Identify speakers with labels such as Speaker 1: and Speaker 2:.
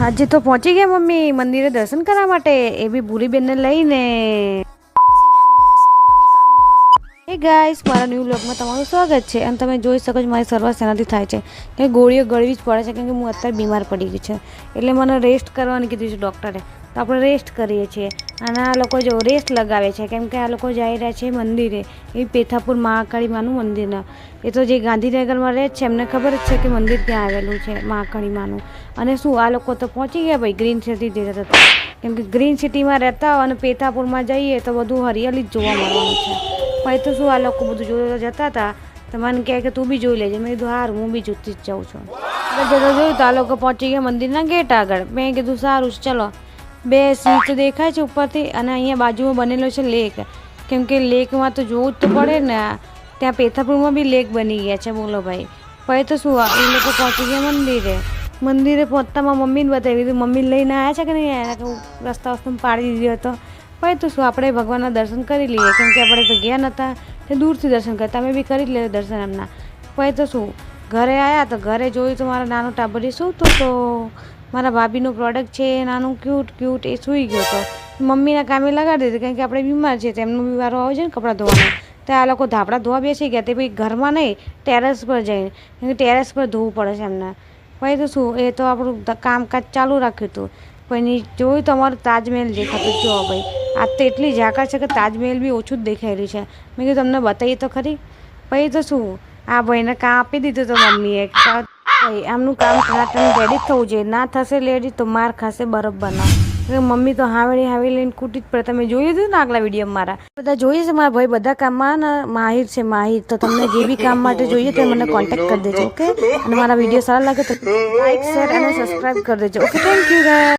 Speaker 1: આજે તો પહોંચી ગયા મમ્મી મંદિરે દર્શન કરવા માટે, એ બી ભૂરીબેનને લઈને. હે ગાઈસ, મારા ન્યૂ વ્લોગમાં તમારું સ્વાગત છે. અને તમે જોઈ શકો છો મારી શરૂઆત શેનાથી થાય છે કે ગોળીઓ ગળવી જ પડે છે, કેમ કે હું અત્યારે બીમાર પડી ગઈ છું. એટલે મને રેસ્ટ કરવાનું કીધું છે ડૉક્ટરે, તો આપણે રેસ્ટ કરીએ છીએ. અને આ લોકો જો રેસ્ટ લગાવે છે, કેમ કે આ લોકો જઈ રહ્યા છે મંદિરે, એ પેથાપુર મહાકાળી માનું મંદિરના. એ તો જે ગાંધીનગરમાં રહે છે એમને ખબર જ છે કે મંદિર ત્યાં આવેલું છે મહાકાળી માનું. અને શું આ લોકો તો પહોંચી ગયા ભાઈ ગ્રીન સિટી જતા હતા, કેમ કે ગ્રીન સિટીમાં રહેતા હોય અને પેથાપુરમાં જઈએ તો બધું હરિયાળી જ જોવા મળવાનું છે. પછી તો શું આ લોકો બધું જોવા જતા હતા, તો મને કહે કે તું બી જોઈ લેજે. મેં કીધું સારું, હું બી જોતી જ જાઉં છું. એટલે જતો જોયું તો આ લોકો પહોંચી ગયા મંદિરના ગેટ આગળ. મેં કીધું સારું ચલો. બે સીટ દેખાય છે ઉપરથી, અને અહીંયા બાજુમાં બનેલો છે લેક, કેમ કે લેકમાં તો જોવું જ તો પડે ને. ત્યાં પેથાપુરમાં બી લેક બની ગયા છે, બોલો ભાઈ. પછી તો શું એ લોકો પહોંચી ગયા મંદિરે પહોંચતામાં મમ્મીને બતાવી દીધું. મમ્મી લઈને આવ્યા છે કે નહીં આવ્યા, કે રસ્તા પાડી દીધો હતો. પછી તો શું આપણે ભગવાનના દર્શન કરી લઈએ, કેમ કે આપણે તો ગયા નહોતા, તે દૂરથી દર્શન કર્યા. તમે બી કરી લેજો દર્શન એમના. પછી તો શું ઘરે આવ્યા, તો ઘરે જોયું તો મારા નાનું ટાબરી સૂતું, તો મારા ભાભીનું પ્રોડક્ટ છે નાનું ક્યુટ એ સૂઈ ગયો હતો. મમ્મીના કામે લગાડી દીધું, કારણ કે આપણે બીમાર છીએ, તેમનો બી વારો આવે છે ને કપડાં ધોવાનો. તો આ લોકો ધાબળા ધોવા બેસી ગયા, તે ભાઈ ઘરમાં નહીં ટેરેસ પર જઈને, કેમ કે ટેરેસ પર ધોવું પડે છે એમને. પછી તો શું એ તો આપણું કામકાજ ચાલુ રાખ્યું હતું. પછી જોયું તો અમારું તાજમહેલ દેખાતું. જો ભાઈ આ તો એટલી ઝાકળ છે કે તાજમહેલ બી ઓછું જ દેખાયેલું છે. મેં કીધું તમને બતાવીએ તો ખરી. પછી તો શું આ ભાઈને કામ આપી દીધું તો મમ્મીએ, ભાઈ આમનું કામ રેડી થવું જોઈએ, ના થશે લેડી તો માર ખાશે બરોબરના. મમ્મી તો હાવેલી લઈને કૂટી જ પડે. તમે જોયું હતું ને આગલા વિડીયો મારા બધા જોઈએ છે, મારા ભાઈ બધા કામમાં માહિર છે માહિર. તો તમને જે બી કામ માટે જોઈએ તો મને કોન્ટેક્ટ કરી દેજો, ઓકે. અને મારા વિડીયો સારા લાગે તો લાઈક શેર અને સબસ્ક્રાઈબ કરી દેજો, ઓકે. Thank you guys.